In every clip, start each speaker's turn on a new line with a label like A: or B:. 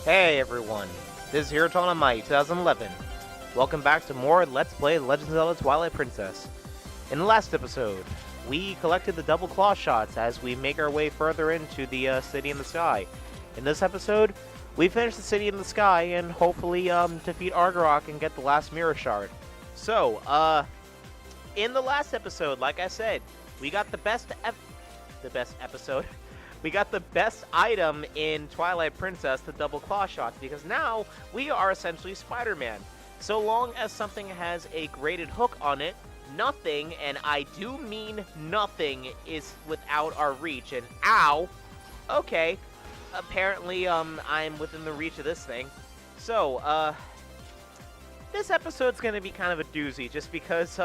A: Hey everyone, this is Hiroton on Mai 2011. Welcome back to more Let's Play Legend of Zelda Twilight Princess. In the last episode, we collected the double claw shots as we make our way further into the city in the sky. In this episode, we finish the city in the sky and hopefully defeat Argorok and get the last mirror shard. So, in the last episode, like I said, we got the best episode. We got the best item in Twilight Princess, the double claw shots, because now we are essentially Spider-Man. So long as something has a graded hook on it, nothing, and I do mean nothing, is without our reach. And ow! Okay, apparently I'm within the reach of this thing. So, this episode's gonna be kind of a doozy, just because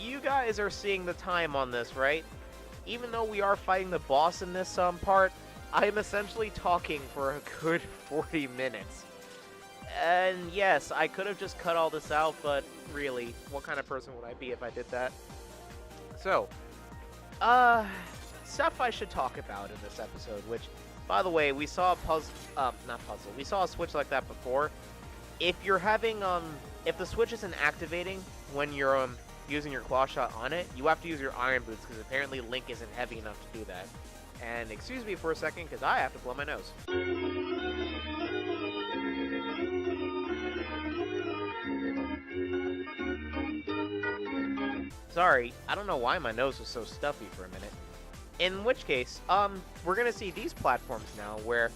A: you guys are seeing the time on this, right? Even though we are fighting the boss in this part, I am essentially talking for a good 40 minutes. And yes, I could have just cut all this out, but really, what kind of person would I be if I did that? So, stuff I should talk about in this episode, which, by the way, we saw a we saw a switch like that before. If you're having, if the switch isn't activating when you're, using your claw shot on it, you have to use your iron boots because apparently Link isn't heavy enough to do that. And excuse me for a second because I have to blow my nose. Sorry, I don't know why my nose was so stuffy for a minute. In which case, we're gonna see these platforms now where,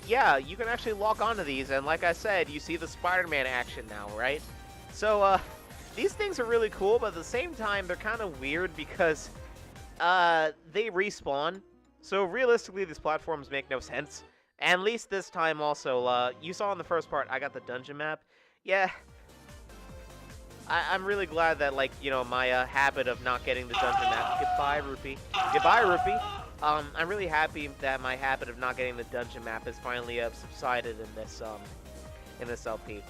A: yeah, you can actually lock onto these, and like I said, you see the Spider-Man action now, right? So, these things are really cool, but at the same time, they're kind of weird because they respawn. So realistically, these platforms make no sense. And at least this time also, you saw in the first part, I got the dungeon map. Yeah, I'm really glad that, like, you know, my habit of not getting the dungeon map. Goodbye, Rupee. Goodbye, Rupee. I'm really happy that my habit of not getting the dungeon map has finally subsided in this LP.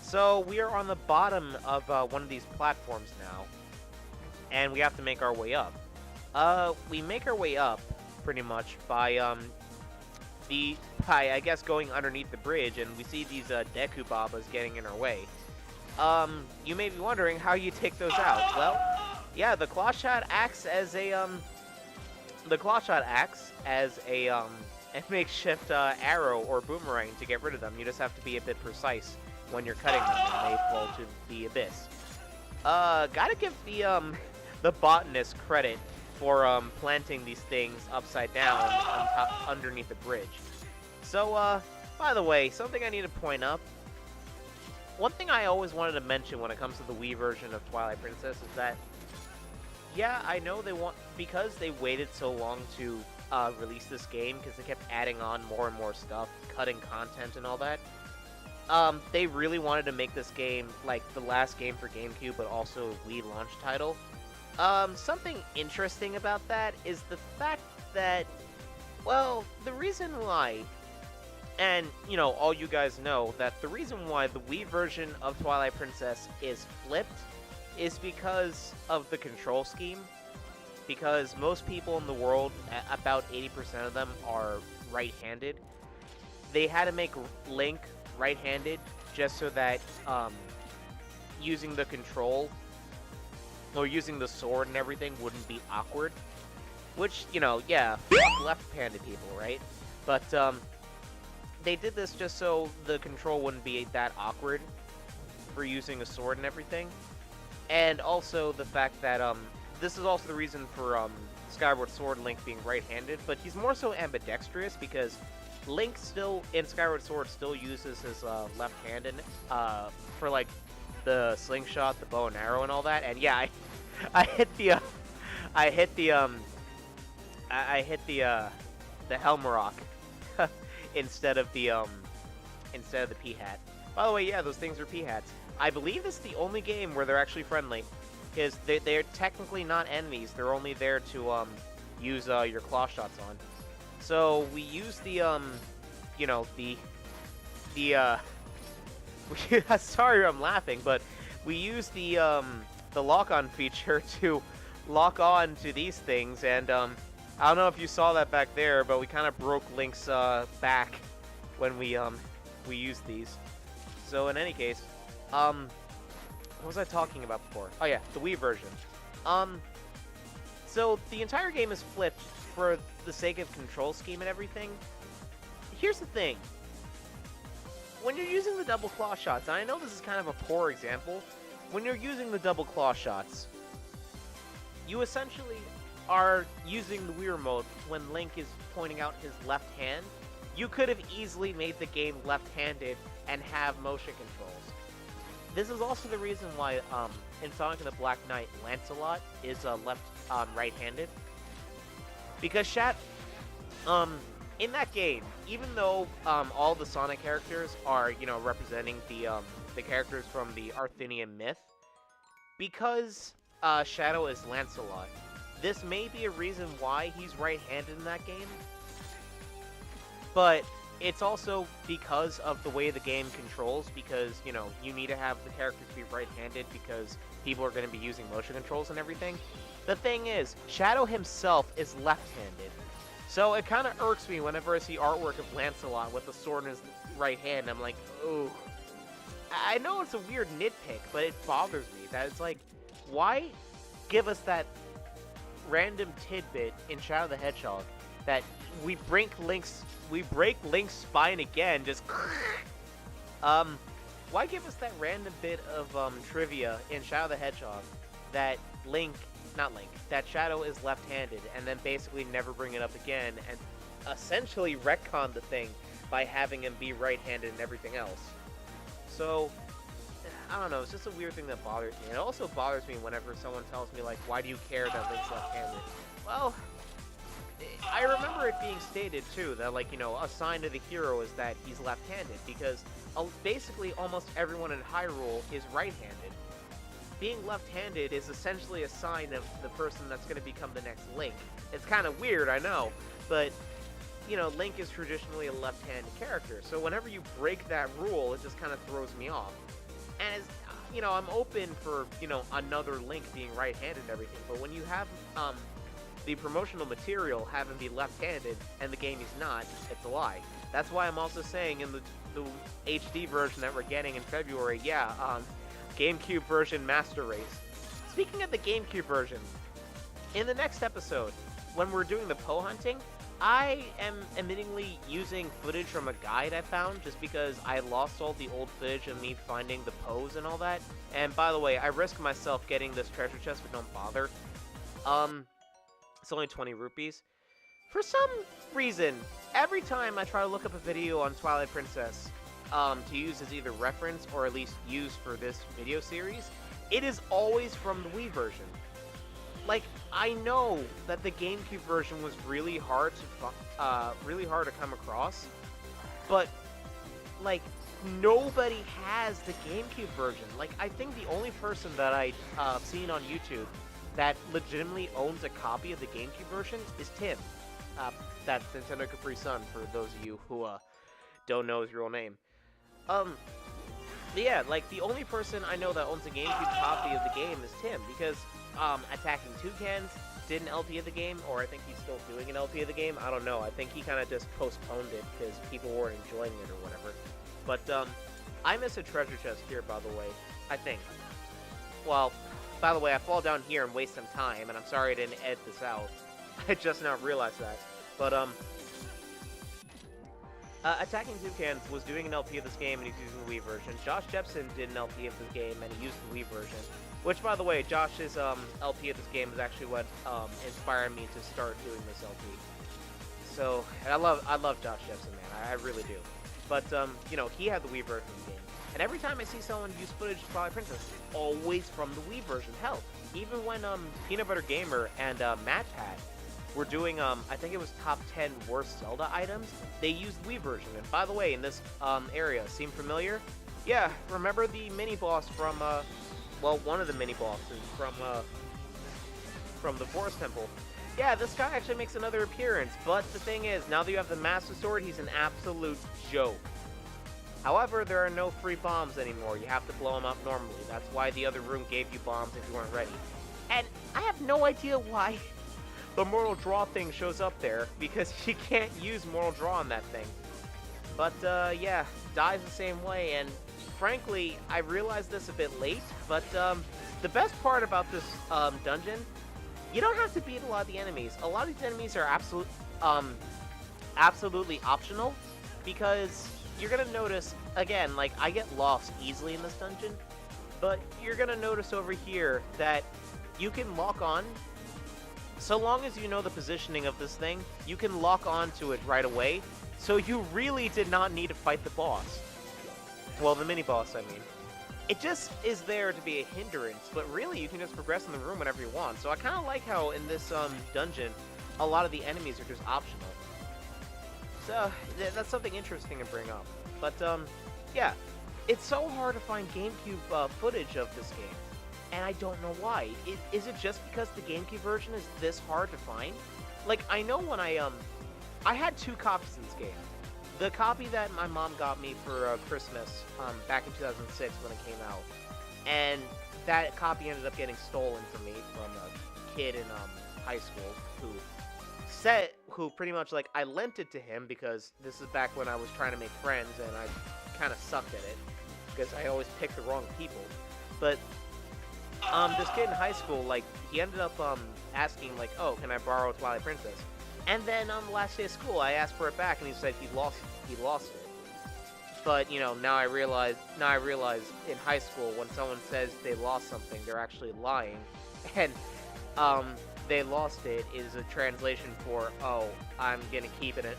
A: So we are on the bottom of one of these platforms now, and we have to make our way up. We make our way up pretty much by I guess going underneath the bridge, and we see these Deku Babas getting in our way. You may be wondering how you take those out. Well, yeah, the claw shot acts as a a makeshift arrow or boomerang to get rid of them. You just have to be a bit precise when you're cutting them and they fall to the abyss. Gotta give the botanist credit for planting these things upside down on top, underneath the bridge. So, by the way, something I need to point up. One thing I always wanted to mention when it comes to the Wii version of Twilight Princess is that, yeah, I know because they waited so long to release this game, because they kept adding on more and more stuff, cutting content and all that. They really wanted to make this game like the last game for GameCube, but also a Wii launch title. Something interesting about that is the fact that, well, the reason why, and, you know, all you guys know, that the reason why the Wii version of Twilight Princess is flipped is because of the control scheme. Because most people in the world, about 80% of them, are right-handed. They had to make Link right-handed just so that using the control or using the sword and everything wouldn't be awkward, which, you know, yeah, fuck left-handed people, right? But they did this just so the control wouldn't be that awkward for using a sword and everything. And also the fact that this is also the reason for Skyward Sword Link being right-handed, but he's more so ambidextrous because Link still, in Skyward Sword, still uses his left hand for, like, the slingshot, the bow and arrow, and all that. And yeah, I hit the Helmarok instead of the P-hat. By the way, yeah, those things are P-hats. I believe this is the only game where they're actually friendly, because they're technically not enemies. They're only there to use your claw shots on. So we use the you know, sorry I'm laughing, but we use the lock-on feature to lock on to these things, and I don't know if you saw that back there, but we kind of broke Link's back when we we use these. So in any case, what was I talking about before? Oh yeah, the Wii version. So the entire game is flipped for the sake of control scheme and everything. Here's the thing. When you're using the double claw shots, and I know this is kind of a poor example, when you're using the double claw shots, you essentially are using the Wii Remote when Link is pointing out his left hand. You could have easily made the game left-handed and have motion controls. This is also the reason why in Sonic and the Black Knight, Lancelot is right-handed. Because in that game, even though all the Sonic characters are, representing the characters from the Arthurian myth, because Shadow is Lancelot, this may be a reason why he's right-handed in that game. But it's also because of the way the game controls, because, you need to have the characters be right-handed because people are going to be using motion controls and everything. The thing is, Shadow himself is left-handed. So it kind of irks me whenever I see artwork of Lancelot with the sword in his right hand. I'm like, ooh. I know it's a weird nitpick, but it bothers me that it's like, why give us that random tidbit in Shadow the Hedgehog that we break Link's spine again, just why give us that random bit of trivia in Shadow the Hedgehog that that Shadow is left-handed, and then basically never bring it up again, and essentially retcon the thing by having him be right-handed and everything else. So, I don't know, it's just a weird thing that bothers me. It also bothers me whenever someone tells me, like, why do you care that Link's left-handed? Well, I remember it being stated, too, that, like, a sign of the hero is that he's left-handed, because basically almost everyone in Hyrule is right-handed. Being left-handed is essentially a sign of the person that's going to become the next Link. It's kind of weird, I know, but, Link is traditionally a left-handed character, so whenever you break that rule, it just kind of throws me off. And, I'm open for, another Link being right-handed and everything, but when you have, the promotional material have him be left-handed, and the game is not, it's a lie. That's why I'm also saying in the HD version that we're getting in February, GameCube version Master Race. Speaking of the GameCube version, in the next episode, when we're doing the Poe hunting, I am admittingly using footage from a guide I found, just because I lost all the old footage of me finding the Poes and all that. And by the way, I risk myself getting this treasure chest, but don't bother. It's only 20 rupees. For some reason, every time I try to look up a video on Twilight Princess, to use as either reference or at least use for this video series, it is always from the Wii version. Like, I know that the GameCube version was really hard to come across, but like nobody has the GameCube version. Like, I think the only person that I've seen on YouTube that legitimately owns a copy of the GameCube version is Tim. That's Nintendo Capri Sun, for those of you who don't know his real name. But yeah, like, the only person I know that owns a GameCube copy of the game is Tim, because Attacking Toucans did an LP of the game, or I think he's still doing an LP of the game. I don't know. I think he kind of just postponed it because people weren't enjoying it or whatever. But I miss a treasure chest here, by the way. I think. Well, by the way, I fall down here and waste some time, and I'm sorry I didn't edit this out. I just now realized that. But Attacking Toucans was doing an LP of this game, and he's using the Wii version. Josh Jepson did an LP of this game, and he used the Wii version. Which, by the way, Josh's LP of this game is actually what inspired me to start doing this LP. So, and I love Josh Jepson, man. I really do. But, he had the Wii version of the game. And every time I see someone use footage of Twilight Princess, it's always from the Wii version. Hell, even when Peanut Butter Gamer and MatPat were doing, I think it was top 10 worst Zelda items, they used the Wii version. And by the way, in this area, seem familiar? Yeah, remember the mini-boss from, well, one of the mini-bosses from the Forest Temple. Yeah, this guy actually makes another appearance, but the thing is, now that you have the Master Sword, he's an absolute joke. However, there are no free bombs anymore. You have to blow them up normally. That's why the other room gave you bombs if you weren't ready. And I have no idea why the Mortal Draw thing shows up there, because you can't use Mortal Draw on that thing. But, yeah, dies the same way, and frankly, I realized this a bit late, but, the best part about this, dungeon, you don't have to beat a lot of the enemies. A lot of these enemies are absolutely optional, because you're gonna notice, again, like, I get lost easily in this dungeon, but you're gonna notice over here that you can lock on. So long as you know the positioning of this thing, you can lock on to it right away, so you really did not need to fight the boss. Well, the mini-boss, I mean. It just is there to be a hindrance, but really you can just progress in the room whenever you want. So I kind of like how in this dungeon, a lot of the enemies are just optional. So that's something interesting to bring up. But yeah, it's so hard to find GameCube footage of this game. And I don't know why. Is it just because the GameCube version is this hard to find? Like, I know when I had 2 copies of this game. The copy that my mom got me for Christmas back in 2006 when it came out. And that copy ended up getting stolen from me from a kid in high school who pretty much, like, I lent it to him because this is back when I was trying to make friends and I kind of sucked at it because I always picked the wrong people. But this kid in high school, like, he ended up asking, like, oh, can I borrow Twilight Princess? And then on the last day of school, I asked for it back, and he said he lost it. But, you know, now I realize in high school, when someone says they lost something, they're actually lying. And they lost it is a translation for, oh, I'm gonna keep it and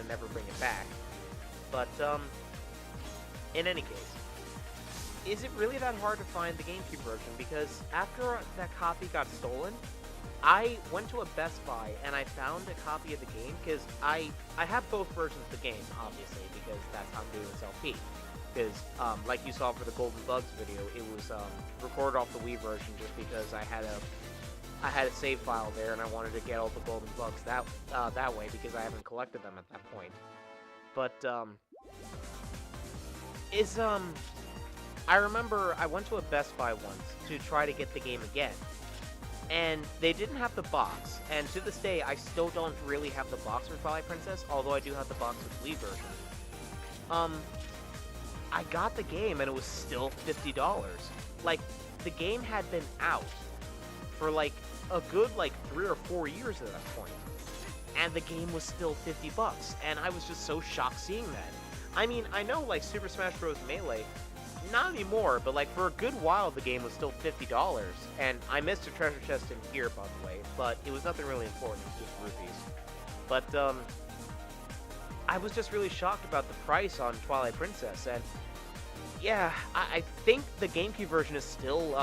A: never bring it back. But in any case, is it really that hard to find the GameCube version? Because after that copy got stolen, I went to a Best Buy and I found a copy of the game, because I have both versions of the game, obviously, because that's how I'm doing this LP. Because, like you saw for the Golden Bugs video, it was recorded off the Wii version just because I had a save file there and I wanted to get all the Golden Bugs that way, because I haven't collected them at that point. But, I remember I went to a Best Buy once to try to get the game again. And they didn't have the box, and to this day, I still don't really have the box for Twilight Princess, although I do have the box with the Wii version. I got the game, and it was still $50. Like, the game had been out for, like, a good, like, 3 or 4 years at that point. And the game was still $50, and I was just so shocked seeing that. I mean, I know, like, Super Smash Bros. Melee, not anymore, but like for a good while the game was still $50, and I missed a treasure chest in here, by the way, but it was nothing really important, it was just rupees. But I was just really shocked about the price on Twilight Princess, and yeah, I think the GameCube version is still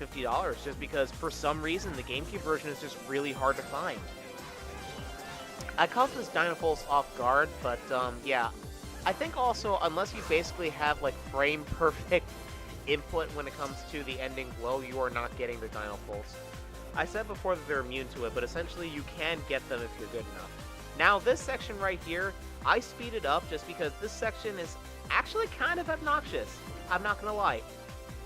A: $50, just because for some reason the GameCube version is just really hard to find. I caught this Dynapulse off guard, but yeah. I think also, unless you basically have, like, frame-perfect input when it comes to the ending blow, you are not getting the Dynapulse. I said before that they're immune to it, but essentially you can get them if you're good enough. Now, this section right here, I speeded up just because this section is actually kind of obnoxious. I'm not gonna lie.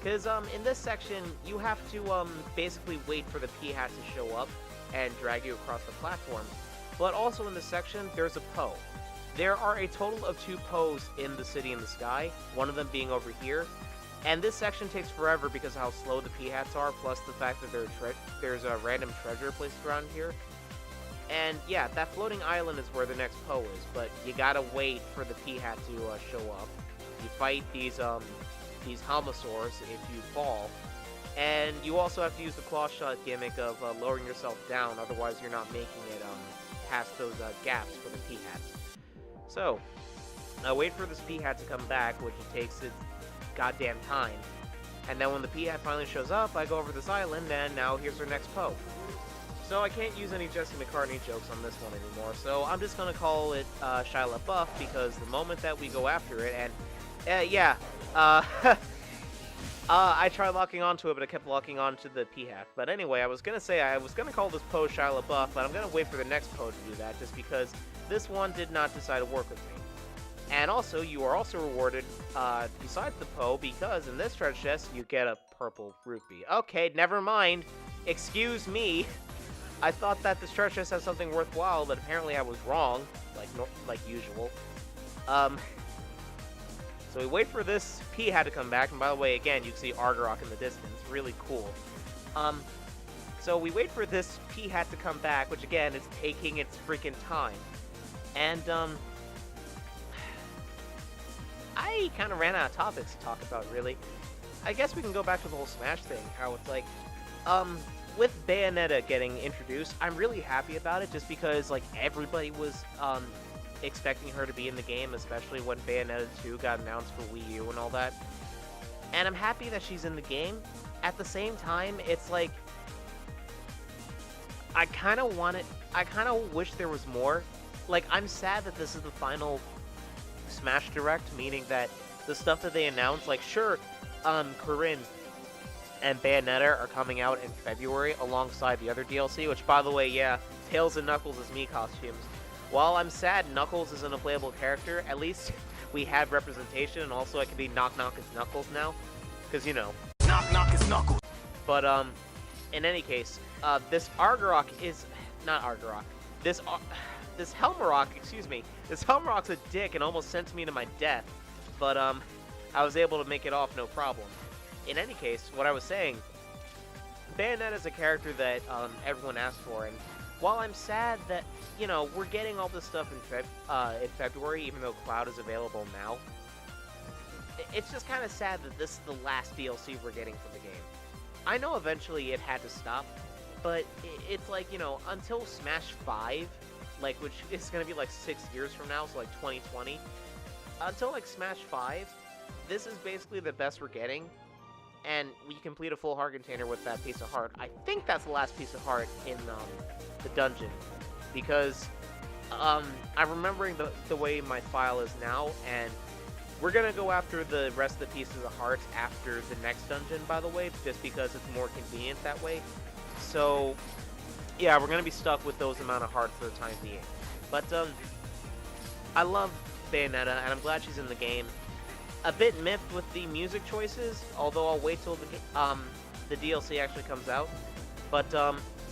A: Because, in this section, you have to, basically wait for the P-Hat to show up and drag you across the platform. But also in this section, there's a Poe. There are a total of 2 Poes in the City in the Sky, one of them being over here. And this section takes forever because of how slow the P-Hats are, plus the fact that there's a random treasure placed around here. And yeah, that floating island is where the next Poe is, but you gotta wait for the P-Hat to show up. You fight these Homosaurs if you fall. And you also have to use the claw shot gimmick of lowering yourself down, otherwise you're not making it past those gaps for the P-Hats. So, I wait for this P-Hat to come back, which takes its goddamn time. And then when the P-Hat finally shows up, I go over this island, and now here's our next Poe. So I can't use any Jesse McCartney jokes on this one anymore, so I'm just gonna call it Shia LaBeouf, because the moment that we go after it, and yeah, I tried locking onto it, but I kept locking onto the P-Hat. But anyway, I was gonna call this Poe Shia LaBeouf, but I'm gonna wait for the next Poe to do that, just because this one did not decide to work with me. And also, you are also rewarded, besides the Poe, because in this treasure chest, you get a purple rupee. Okay, never mind. Excuse me. I thought that this treasure chest had something worthwhile, but apparently I was wrong, like usual. Um, so we wait for this P-hat to come back, and by the way, again, you can see Argorok in the distance. Really cool. So we wait for this P-hat to come back, which again is taking its freaking time. And I kind of ran out of topics to talk about, really. I guess we can go back to the whole Smash thing, how it's like, with Bayonetta getting introduced, I'm really happy about it, just because, like, everybody was, expecting her to be in the game, especially when Bayonetta 2 got announced for Wii U and all that. And I'm happy that she's in the game. At the same time, it's like, I kind of wish there was more. Like, I'm sad that this is the final Smash Direct, meaning that the stuff that they announced, like, sure, Corinne and Bayonetta are coming out in February alongside the other DLC, which, by the way, yeah, Tails and Knuckles as Mii costumes. While I'm sad Knuckles isn't a playable character, at least we have representation, and also it can be Knock Knock is Knuckles now, because, you know.
B: Knock Knock is Knuckles.
A: But, in any case, this Argorok is, not Argorok, this Helmarok, excuse me, this Helmarok's a dick and almost sent me to my death, but, I was able to make it off no problem. In any case, what I was saying, Bayonetta is a character that, everyone asked for, and while I'm sad that, you know, we're getting all this stuff in February, even though Cloud is available now, it's just kind of sad that this is the last DLC we're getting for the game. I know eventually it had to stop, but it's like, you know, until Smash 5, like, which is going to be like 6 years from now, so like 2020, until like Smash 5, this is basically the best we're getting, and we complete a full heart container with that piece of heart. I think that's the last piece of heart in the dungeon, because I'm remembering the way my file is now, and we're gonna go after the rest of the pieces of hearts after the next dungeon, by the way, just because it's more convenient that way. So yeah, we're gonna be stuck with those amount of hearts for the time being. But I love Bayonetta, and I'm glad she's in the game. A bit miffed with the music choices, although I'll wait till the DLC actually comes out. But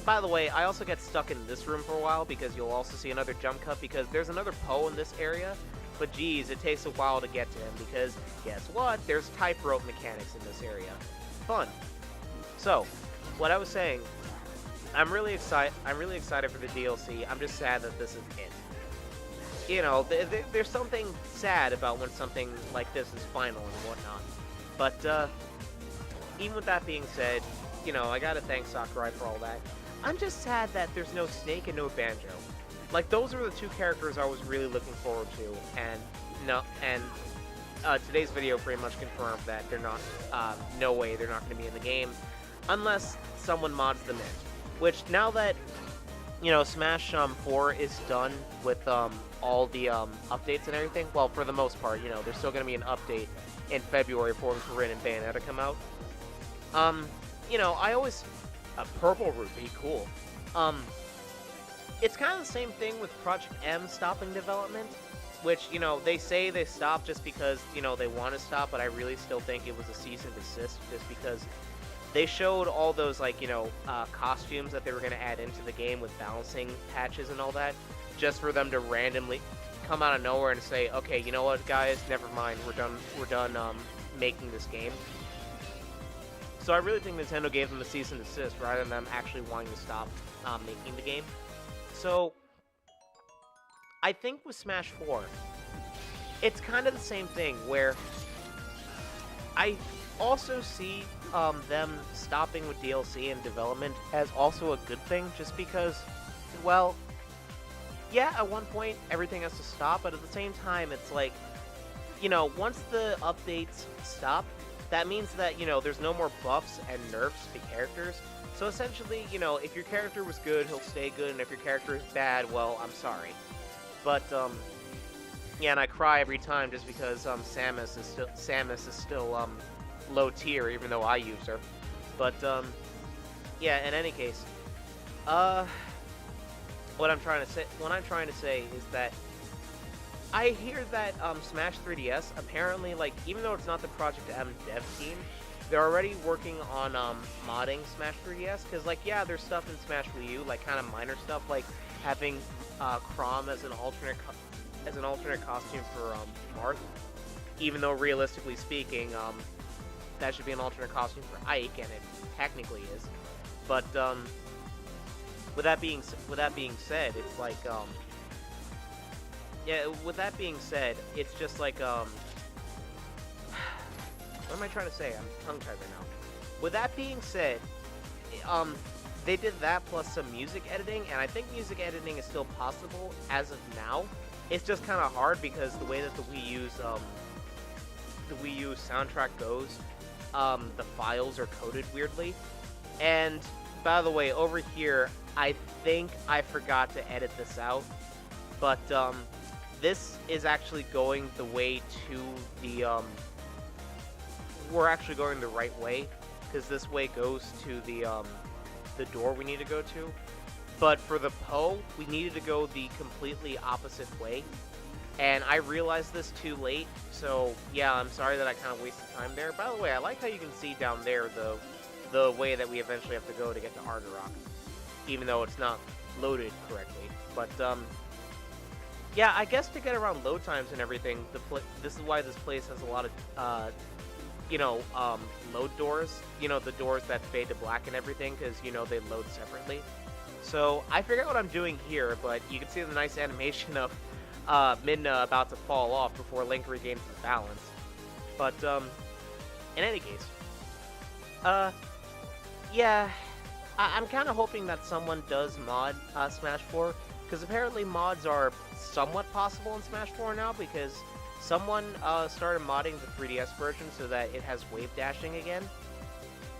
A: by the way, I also get stuck in this room for a while, because you'll also see another jump cut, because there's another Poe in this area, but geez, it takes a while to get to him, because guess what? There's tightrope mechanics in this area. Fun. So, what I was saying, I'm really excited for the DLC. I'm just sad that this is it. You know, there's something sad about when something like this is final and whatnot. But, even with that being said, you know, I gotta thank Sakurai for all that. I'm just sad that there's no Snake and no Banjo. Like, those are the two characters I was really looking forward to, and today's video pretty much confirmed that they're not, no way they're not gonna be in the game, unless someone mods them in. Which, now that, you know, Smash 4 is done with all the updates and everything, well, for the most part, you know, there's still going to be an update in February for when Corinne and Bayonetta come out. You know, a purple root would be cool. It's kind of the same thing with Project M stopping development, which, you know, they say they stopped just because, you know, they want to stop, but I really still think it was a cease and desist, just because they showed all those, like, you know, costumes that they were going to add into the game with balancing patches and all that, just for them to randomly come out of nowhere and say, okay, you know what, guys, never mind, we're done making this game. So I really think Nintendo gave them a cease and desist rather than them actually wanting to stop making the game. So I think with Smash 4, it's kind of the same thing, where I also see them stopping with DLC and development as also a good thing, just because, well, yeah, at one point everything has to stop, but at the same time it's like, you know, once the updates stop, that means that, you know, there's no more buffs and nerfs to characters. So essentially, you know, if your character was good, he'll stay good, and if your character is bad, well, I'm sorry. But yeah, and I cry every time just because Samus is still low tier, even though I use her. But yeah, in any case, what I'm trying to say is that I hear that Smash 3DS apparently, like, even though it's not the Project M dev team, they're already working on modding Smash 3DS, because, like, yeah, there's stuff in Smash Wii U, like, kind of minor stuff, like having Chrom as an alternate as an alternate costume for Marth, even though realistically speaking, that should be an alternate costume for Ike, and it technically is. But with that being said, it's like yeah. With that being said, it's just like what am I trying to say? I'm tongue-tied right now. With that being said, they did that plus some music editing, and I think music editing is still possible as of now. It's just kind of hard because the way that the Wii U soundtrack goes, the files are coded weirdly. And by the way, over here, I think I forgot to edit this out, but this is actually going the way to the we're actually going the right way, because this way goes to the door we need to go to. But for the Poe, we needed to go the completely opposite way, and I realized this too late, so yeah, I'm sorry that I kind of wasted time there. By the way, I like how you can see down there the way that we eventually have to go to get to Argorok, even though it's not loaded correctly. But yeah, I guess to get around load times and everything, this is why this place has a lot of load doors, the doors that fade to black and everything, because, they load separately. So, I forget what I'm doing here, but you can see the nice animation of Midna about to fall off before Link regains his balance. But, in any case, yeah, I'm kind of hoping that someone does mod Smash 4, because apparently mods are somewhat possible in Smash 4 now, because someone started modding the 3DS version so that it has wave dashing again.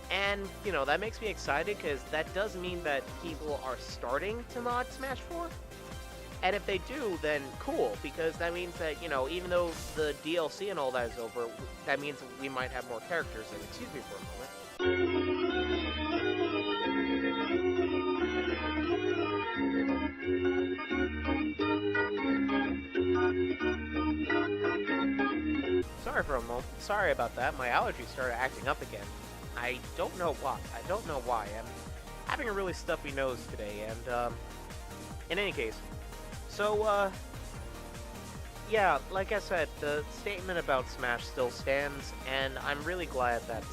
A: And, that makes me excited, because that does mean that people are starting to mod Smash 4. And if they do, then cool, because that means that, even though the DLC and all that is over, that means we might have more characters. And excuse me for a moment. Sorry about that. My allergies started acting up again. I don't know why. I'm having a really stuffy nose today, and in any case, so yeah, like I said, the statement about Smash still stands, and I'm really glad that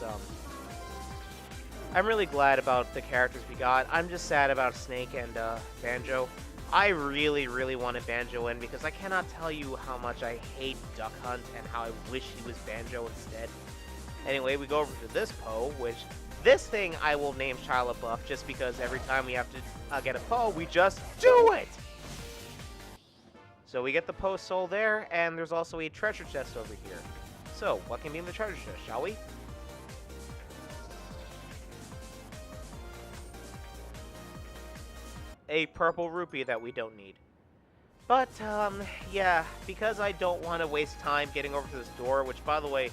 A: about the characters we got. I'm just sad about Snake and Banjo. I really, really wanted Banjo in, because I cannot tell you how much I hate Duck Hunt and how I wish he was Banjo instead. Anyway, we go over to this Poe, which this thing I will name Shia LaBeouf, just because every time we have to get a Poe, we just do it! So we get the Poe soul there, and there's also a treasure chest over here. So, what can be in the treasure chest, shall we? A purple rupee that we don't need. But, yeah, because I don't want to waste time getting over to this door, which, by the way,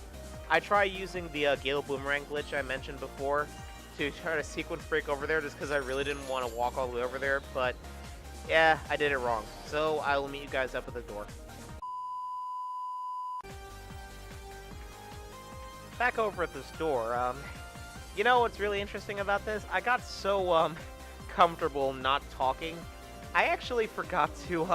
A: I try using the Gale Boomerang glitch I mentioned before to try to sequence break over there, just because I really didn't want to walk all the way over there, but, yeah, I did it wrong. So, I will meet you guys up at the door. Back over at this door, you know what's really interesting about this? I got so, comfortable not talking, I actually forgot to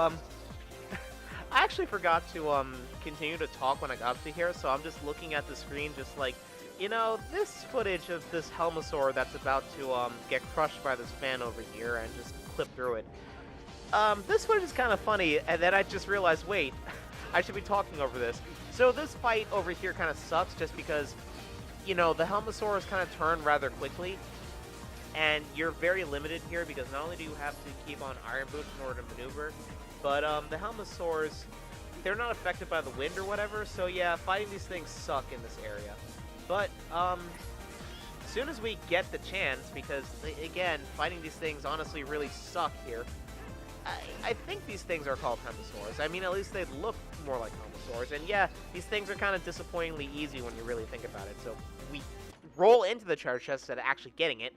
A: continue to talk when I got to here, so I'm just looking at the screen just like, this footage of this Helmasaur that's about to get crushed by this fan over here, and just clip through it. This footage is kind of funny, and then I just realized, wait, I should be talking over this. So this fight over here kind of sucks, just because, the Helmasaurs kind of turn rather quickly, and you're very limited here, because not only do you have to keep on Iron Boots in order to maneuver, but the Helmasaurs, they're not affected by the wind or whatever, so yeah, fighting these things suck in this area. But, as soon as we get the chance, because, again, fighting these things honestly really suck here, I think these things are called Helmasaurs. I mean, at least they look more like Helmasaurs, and yeah, these things are kind of disappointingly easy when you really think about it, so we roll into the treasure chest instead of actually getting it.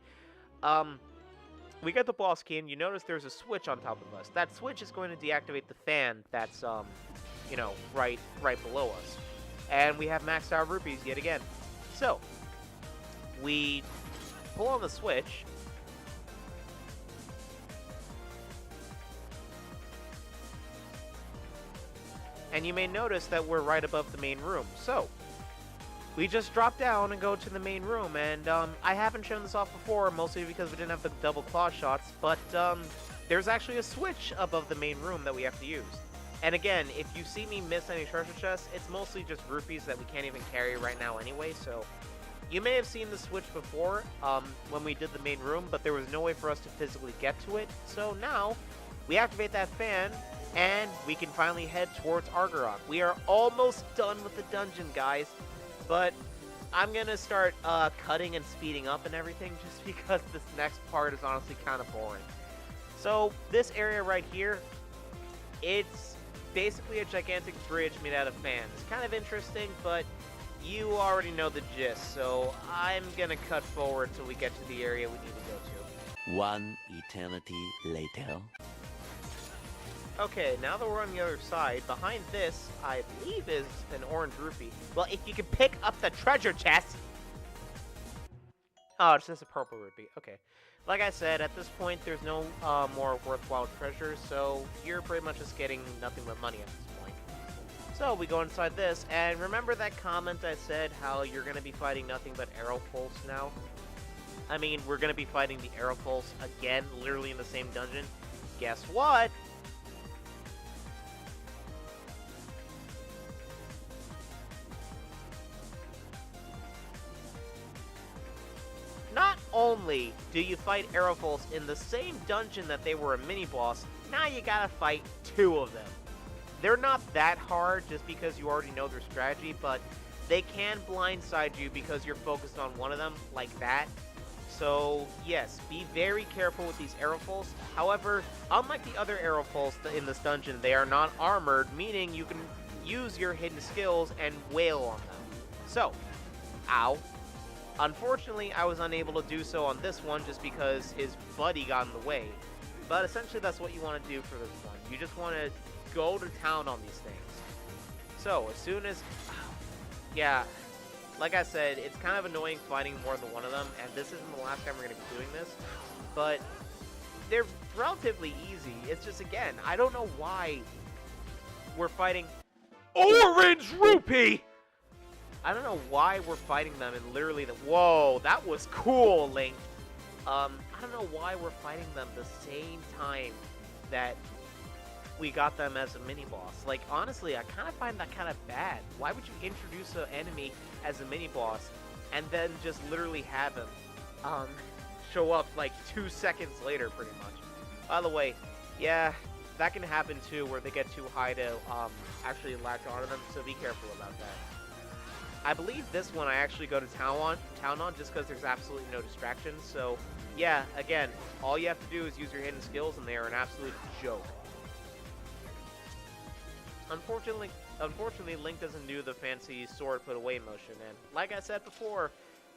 A: We get the boss key, and you notice there's a switch on top of us. That switch is going to deactivate the fan that's, right below us. And we have maxed out rupees yet again. So, we pull on the switch. and you may notice that we're right above the main room. So, we just drop down and go to the main room, and I haven't shown this off before, mostly because we didn't have the double claw shots, but there's actually a switch above the main room that we have to use. And again, if you see me miss any treasure chests, it's mostly just rupees that we can't even carry right now anyway, so you may have seen the switch before when we did the main room, but there was no way for us to physically get to it, so now we activate that fan, and we can finally head towards Argorok. We are almost done with the dungeon, guys. But I'm going to start cutting and speeding up and everything just because this next part is honestly kind of boring. So this area right here, it's basically a gigantic bridge made out of fans. It's kind of interesting, but you already know the gist. So I'm going to cut forward till we get to the area we need to go to.
B: One eternity later.
A: Okay, now that we're on the other side, behind this, I believe, is an orange rupee. Well, if you can pick up the treasure chest... Oh, it's just a purple rupee. Okay. Like I said, at this point, there's no more worthwhile treasures, so you're pretty much just getting nothing but money at this point. So, we go inside this, and remember that comment I said, how you're going to be fighting nothing but arrow pulse now? I mean, we're going to be fighting the arrow pulse again, literally in the same dungeon. Guess what? Not only do you fight Arrowfolds in the same dungeon that they were a mini-boss, now you gotta fight 2 of them. They're not that hard just because you already know their strategy, but they can blindside you because you're focused on one of them, like that. So, yes, be very careful with these Arrowfolds. However, unlike the other Arrowfolds in this dungeon, they are not armored, meaning you can use your hidden skills and wail on them. So, ow. Unfortunately, I was unable to do so on this one just because his buddy got in the way. But essentially, that's what you want to do for this one. You just want to go to town on these things. So, as soon as... Yeah, like I said, it's kind of annoying fighting more than one of them, and this isn't the last time we're going to be doing this. But they're relatively easy. It's just, again, I don't know why we're fighting... Orange Rupee! I don't know why we're fighting them in literally the... Whoa, that was cool, Link. I don't know why we're fighting them the same time that we got them as a mini-boss. Like, honestly, I kind of find that kind of bad. Why would you introduce an enemy as a mini-boss and then just literally have him show up like 2 seconds later, pretty much? By the way, yeah, that can happen too, where they get too high to actually latch onto them, so be careful about that. I believe this one I actually go to town on just because there's absolutely no distractions. So, yeah, again, all you have to do is use your hidden skills, and they are an absolute joke. Unfortunately, Link doesn't do the fancy sword put away motion, and like I said before,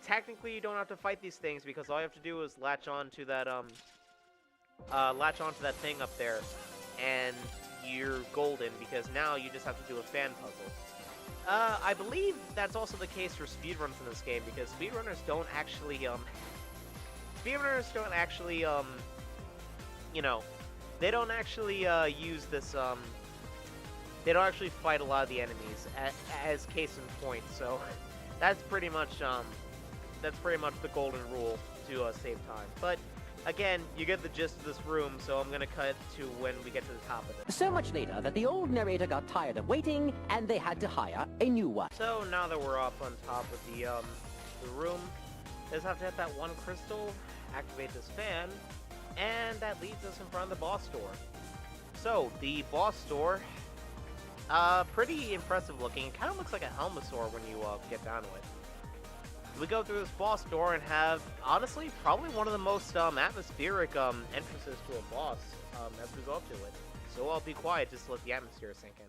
A: technically you don't have to fight these things because all you have to do is latch onto that thing up there, and you're golden because now you just have to do a fan puzzle. I believe that's also the case for speedruns in this game, because speedrunners don't actually, you know, they don't actually, use this, they don't actually fight a lot of the enemies, as case in point, so that's pretty much the golden rule to, save time. But, again, you get the gist of this room, so I'm gonna cut to when we get to the top of it.
C: So much later that the old narrator got tired of waiting, and they had to hire a new one.
A: So now that we're up on top of the room, just have to hit that one crystal, activate this fan, and that leads us in front of the boss door. So, the boss door, pretty impressive looking. It kind of looks like a Helmasaur when you get down to it. We go through this boss door and have, honestly, probably one of the most atmospheric entrances to a boss as we go up to it. So I'll be quiet just to let the atmosphere sink in.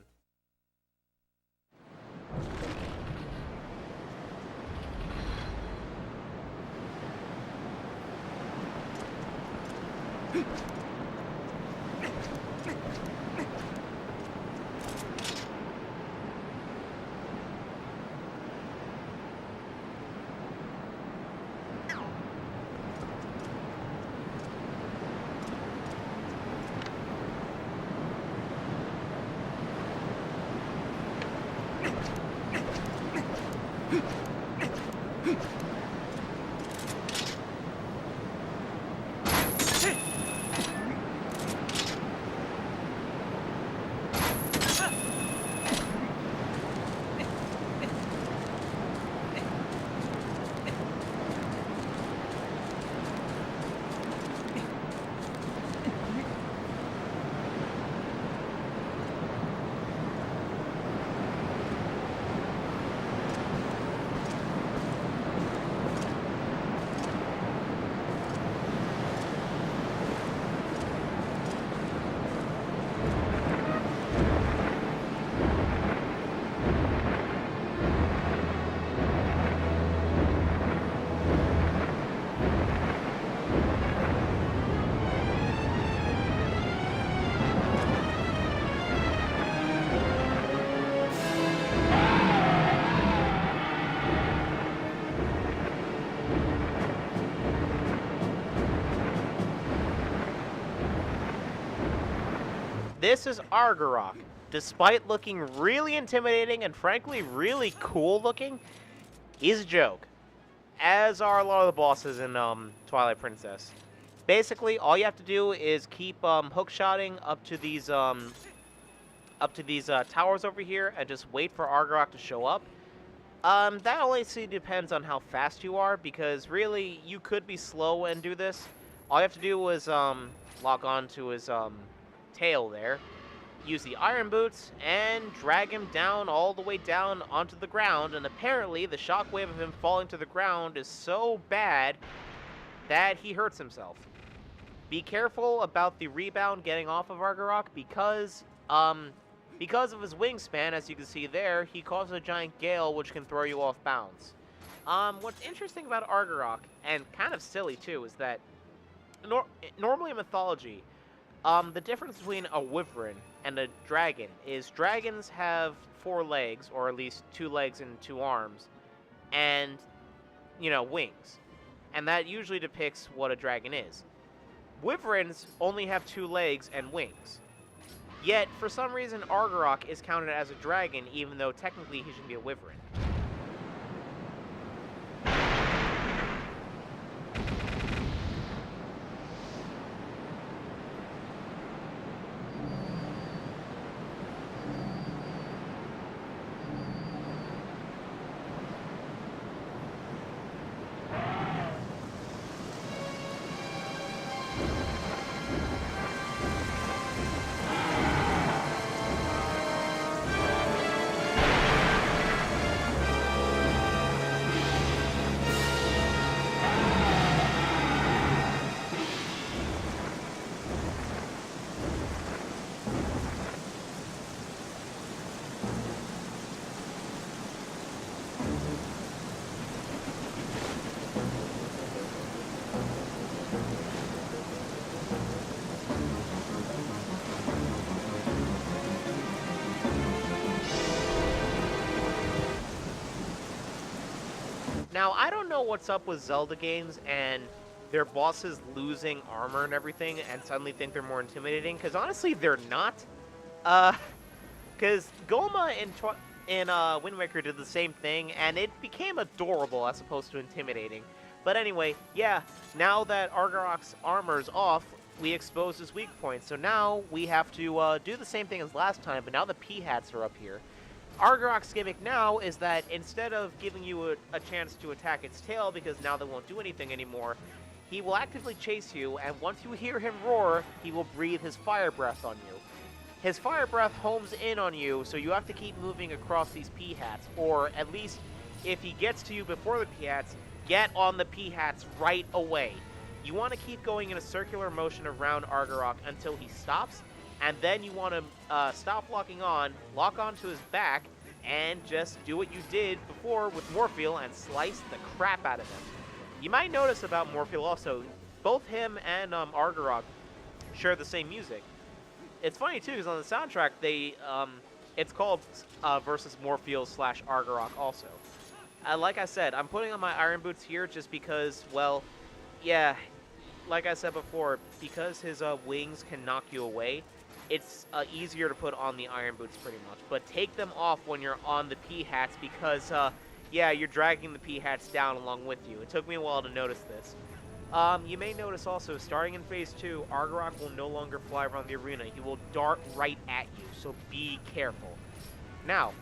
A: This is Argorok. Despite looking really intimidating and frankly really cool looking, he's a joke. As are a lot of the bosses in Twilight Princess. Basically, all you have to do is keep hookshotting up to these towers over here and just wait for Argorok to show up. That only depends on how fast you are, because really you could be slow and do this. All you have to do is lock on to his tail there, use the iron boots, and drag him down all the way down onto the ground, and apparently the shockwave of him falling to the ground is so bad that he hurts himself. Be careful about the rebound getting off of Argorok, because of his wingspan, as you can see there, he causes a giant gale which can throw you off bounds. What's interesting about Argorok, and kind of silly too, is that normally in mythology, the difference between a wyvern and a dragon is dragons have 4 legs, or at least 2 legs and 2 arms, and, wings. And that usually depicts what a dragon is. Wyverns only have 2 legs and wings. Yet, for some reason, Argorok is counted as a dragon, even though technically he should be a wyvern. Now, I don't know what's up with Zelda games and their bosses losing armor and everything and suddenly think they're more intimidating, because honestly, they're not. Because Goma in Wind Waker did the same thing, and it became adorable as opposed to intimidating. But anyway, yeah, now that Argorok's armor's off, we expose his weak points. So now we have to do the same thing as last time, but now the P-hats are up here. Argorok's gimmick now is that instead of giving you a chance to attack its tail, because now they won't do anything anymore, he will actively chase you, and once you hear him roar, he will breathe his fire breath on you. His fire breath homes in on you, so you have to keep moving across these P-hats, or at least, if he gets to you before the P-hats, get on the P-hats right away. You want to keep going in a circular motion around Argorok until he stops, and then you want to stop locking on, lock onto his back, and just do what you did before with Morpheal and slice the crap out of him. You might notice about Morpheal also, both him and Argorok share the same music. It's funny too, because on the soundtrack, it's called Versus Morpheal / Argorok also. Like I said, I'm putting on my iron boots here just because, well, yeah, like I said before, because his wings can knock you away, it's easier to put on the iron boots pretty much. But take them off when you're on the P-hats, because Yeah, you're dragging the Peahats down along with you. It took me a while to notice this. You may notice also, starting in Phase 2, Argorok will no longer fly around the arena. He will dart right at you, so be careful. Now,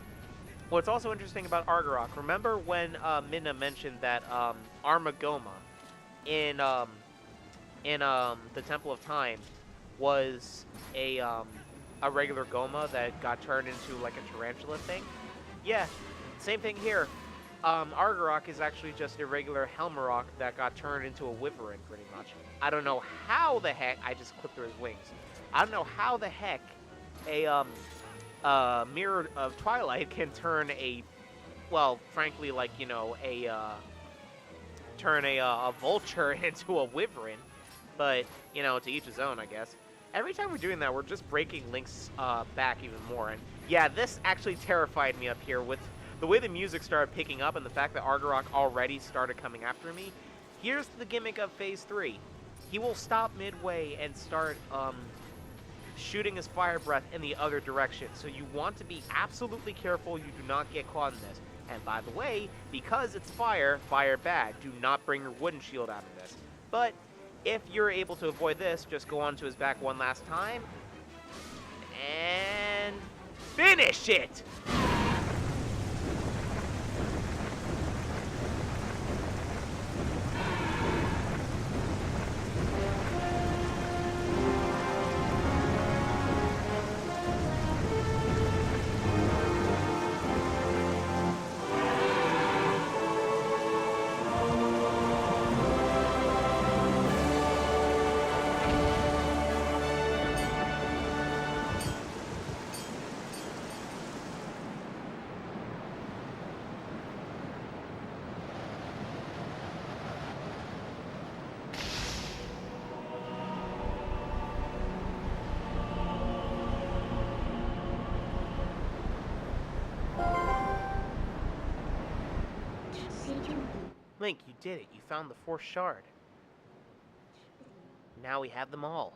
A: what's also interesting about Argorok, remember when Minna mentioned that Armagoma in the Temple of Time was a regular Goma that got turned into like a tarantula thing? Yeah, same thing here. Argorok is actually just a regular Helmarok that got turned into a Wyvern, pretty much. I don't know how the heck, I just clipped through his wings. I don't know how the heck a Mirror of Twilight can turn a, well, frankly, like, you know, turn a vulture into a Wyvern. But, you know, to each his own, I guess. Every time we're doing that, we're just breaking Link's back even more. And yeah, this actually terrified me up here with the way the music started picking up and the fact that Argorok already started coming after me. Here's the gimmick of Phase 3. He will stop midway and start shooting his fire breath in the other direction. So you want to be absolutely careful you do not get caught in this. And by the way, because it's fire, fire bad. Do not bring your wooden shield out of this. But if you're able to avoid this, just go onto his back one last time. And finish it! Link, you did it. You found the fourth shard. Now we have them all.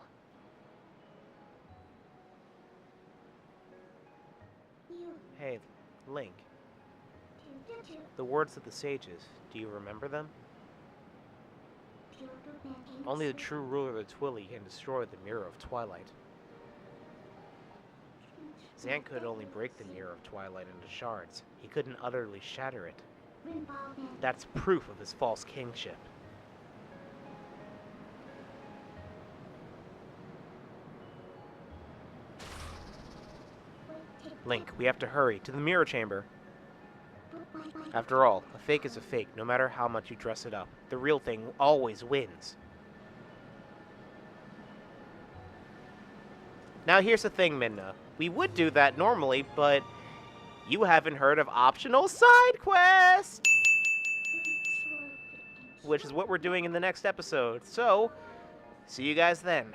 A: Hey, Link. The words of the sages, do you remember them? Only the true ruler of the Twilly can destroy the Mirror of Twilight. Zan could only break the Mirror of Twilight into shards. He couldn't utterly shatter it. That's proof of his false kingship. Link, we have to hurry to the mirror chamber. After all, a fake is a fake, no matter how much you dress it up. The real thing always wins. Now here's the thing, Minna. We would do that normally, but you haven't heard of optional side quests! Which is what we're doing in the next episode. So, see you guys then.